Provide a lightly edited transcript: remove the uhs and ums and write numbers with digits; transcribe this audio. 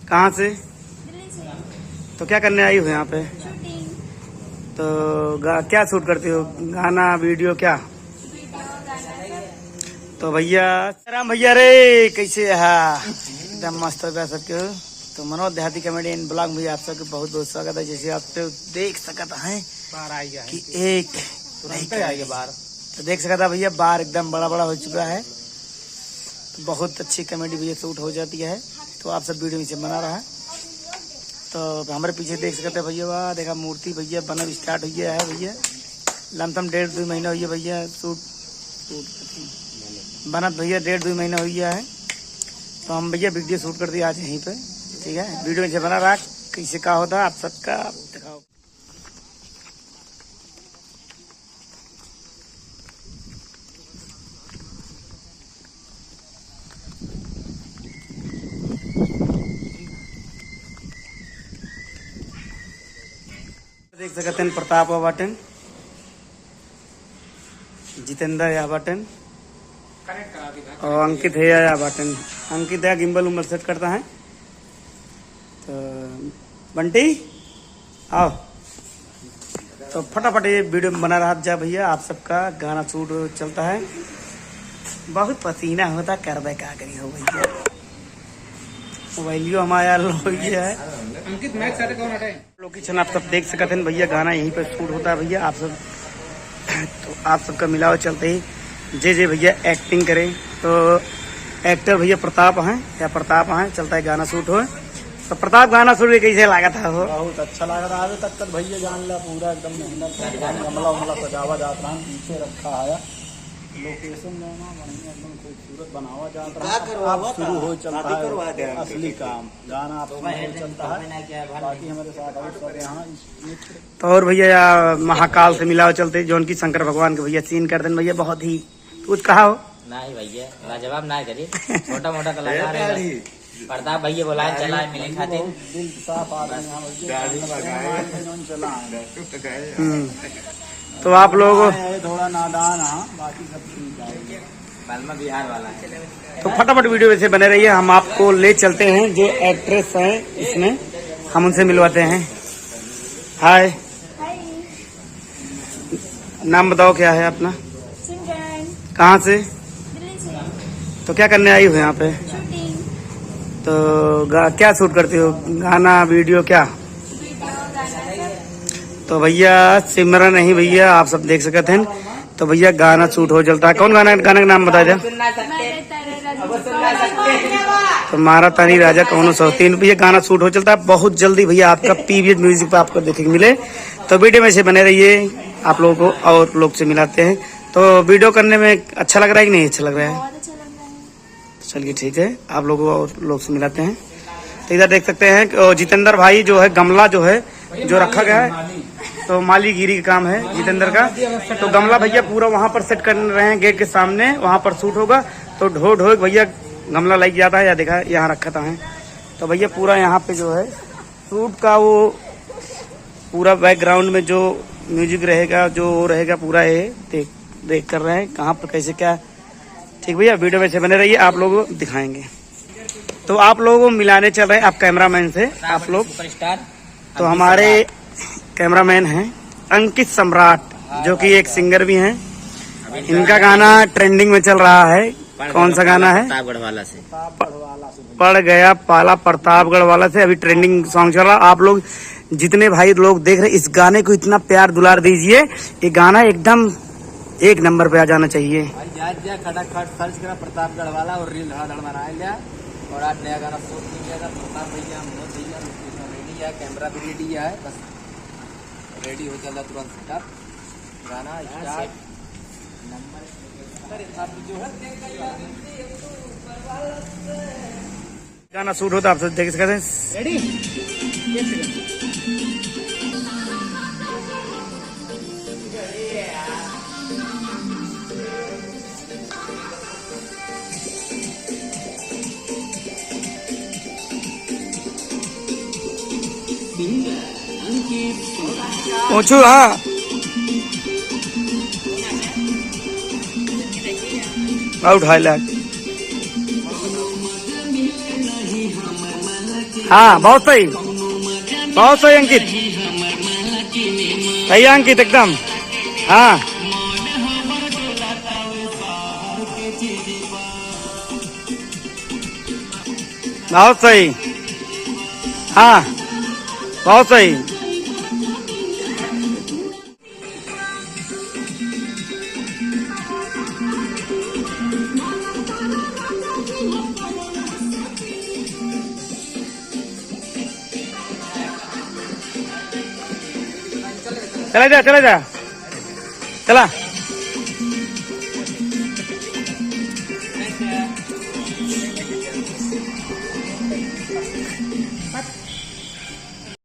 कहाँ से? दिल्ली से। तो क्या करने आई हो यहाँ पे? शूटिंग। तो क्या शूट करती हो? गाना, वीडियो, क्या? वीडियो, गाना सब। तो भैया राम भैया रे कैसे है? एकदम मस्त हो गया सबके। तो मनोज देहाती कॉमेडियन ब्लॉग में आप सबके बहुत बहुत स्वागत है। जैसे आप तो देख सकता है कि एक बार तो देख सकता भैया बार एकदम बड़ा बड़ा हो चुका है। तो बहुत अच्छी कॉमेडी भैया शूट हो जाती है। तो आप सब वीडियो में से बना रहा है। तो हमारे पीछे देख सकते हैं भैया, वाह देखा मूर्ति भैया बनना स्टार्ट हो गया है भैया। लमसम 1.5-2 महीना हो गया भैया शूट बनत भैया 1.5-2 महीना हो गया है। तो हम भैया वीडियो शूट कर दिए आज यहीं पे। ठीक है, वीडियो से बना रहा कैसे क्या होता है आप सबका दिखाओ। देख सकते हैं प्रताप बाटन, जितेंद्र या बाटन और अंकित है या बाटन। अंकित है गिम्बल उम्बल सेट करता है। तो बंटी आओ। तो फटाफट ये वीडियो बना रहा जा भैया। आप सबका गाना शूट चलता है। बहुत पसीना होता करबे का करी हो भैया। मोबाइलियो हमारा लो है। अंकित मैच सारे कौन हटाए लोकेशन आप सब देख सकते हैं भैया। गाना यहीं पे शूट होता है भैया। आप सब तो आप सबका मिलाव चलते ही जे भैया एक्टिंग करें। तो एक्टर भैया प्रताप हैं या प्रताप हैं। चलता है गाना शूट हो। तो प्रताप गाना शूट कैसे लगा था? हो बहुत अच्छा लग रहा है। तक भैया जान ला पूरा एकदम मेहनत गमला उमला सजावा जाता है। पीछे रखा है लोकेशन जो है ना बढ़िया एकदम खूबसूरत बनावा जाता है। अब शुरू हो चलता है असली काम। गाना आप चलता है। बाकी हमारे साथ और सब यहाँ मित्र। तो और भैया महाकाल से मिलाव चलते जो उनकी शंकर भगवान के भैया सीन कर दें भैया। बहुत ही कुछ कहा हो नहीं भैया लाजवाब ना करिए। छोटा मोटा कलाकार है प्रताप भैया बुलाए चला मिले खाते दिल साफ आदमी चला। तो आप लोग थोड़ा नादान है, बाकी सब ठीक है। बालमा बिहार वाला है। तो फटाफट वीडियो वैसे बने रहिए। हम आपको ले चलते हैं जो एक्ट्रेस है इसमें, हम उनसे मिलवाते हैं। हाय, हाय। नाम बताओ क्या है अपना? सिमरन। कहाँ से? दिल्ली से। तो क्या करने आई हो यहाँ पे? शूटिंग। तो क्या शूट करती हो? गाना, वीडियो, क्या? वीडियो, गाना सब। तो भैया सिमरन नहीं भैया आप सब देख सकते हैं। तो भैया गाना शूट हो चलता है। कौन गाना का नाम बता दे? तो मारा तानी राजा कौन सौतीन भैया गाना शूट हो चलता है। बहुत जल्दी भैया आपका पीवीएस म्यूजिक पे आपको देखने को मिले। तो वीडियो में से बने रहिए। आप लोगों को और लोग से मिलाते हैं। तो वीडियो करने में अच्छा लग रहा है कि नहीं अच्छा लग रहा है? बहुत अच्छा लग रहा है। चलिए ठीक है, आप लोगों को और लोग से मिलाते हैं। तो इधर देख सकते हैं जितेंद्र भाई जो है गमला जो है जो रखा गया है। तो मालीगिरी का काम है जितेंद्र का। तो गमला भैया पूरा वहाँ पर सेट कर रहे हैं गेट के सामने। वहाँ पर शूट होगा। तो ढो ढो भैया गमला लाइक जाता है या देखा यहाँ रखा था है। तो भैया पूरा यहाँ पे जो है शूट का वो पूरा बैकग्राउंड में जो म्यूजिक रहेगा जो रहेगा पूरा ये देख कर रहे हैं कहाँ पर कैसे क्या। ठीक भैया वीडियो में से बने रहिए। आप लोगों को दिखाएंगे। तो आप लोगों को मिलाने चल रहे हैं आप कैमरामैन से आप लोग। सुपरस्टार तो हमारे कैमरामैन हैं अंकित सम्राट जो कि एक सिंगर भी हैं। इनका गाना ट्रेंडिंग में चल रहा है। कौन सा गाना है? प्रतापगढ़ वाला से पड़ गया पाला प्रतापगढ़ वाला से अभी ट्रेंडिंग सॉन्ग चल रहा। आप लोग जितने भाई लोग देख रहे हैं इस गाने को इतना प्यार दुलार दीजिए। ये गाना एकदम एक नंबर पे आ जाना चाहिए। खटाखट सर्च करा प्रतापगढ़ वाला और रील धड़ाधड़ बनाया गया। और आज नया गाना शूट किया गया। प्रताप भैया मनोज भैया लोकेशन रेडी है, कैमरा भी रेडी है। बस रेडी हो चला तुरंत स्टार्ट गाना स्टार्ट। गाना शूट होता आप सब देख सकते हैं। रेडी पहुंचू। हाँ आउट हाईलाइट हाँ बहुत सही अंकित, सही है अंकित एकदम। हाँ बहुत सही, हाँ बहुत सही। चला जा चला जा चला।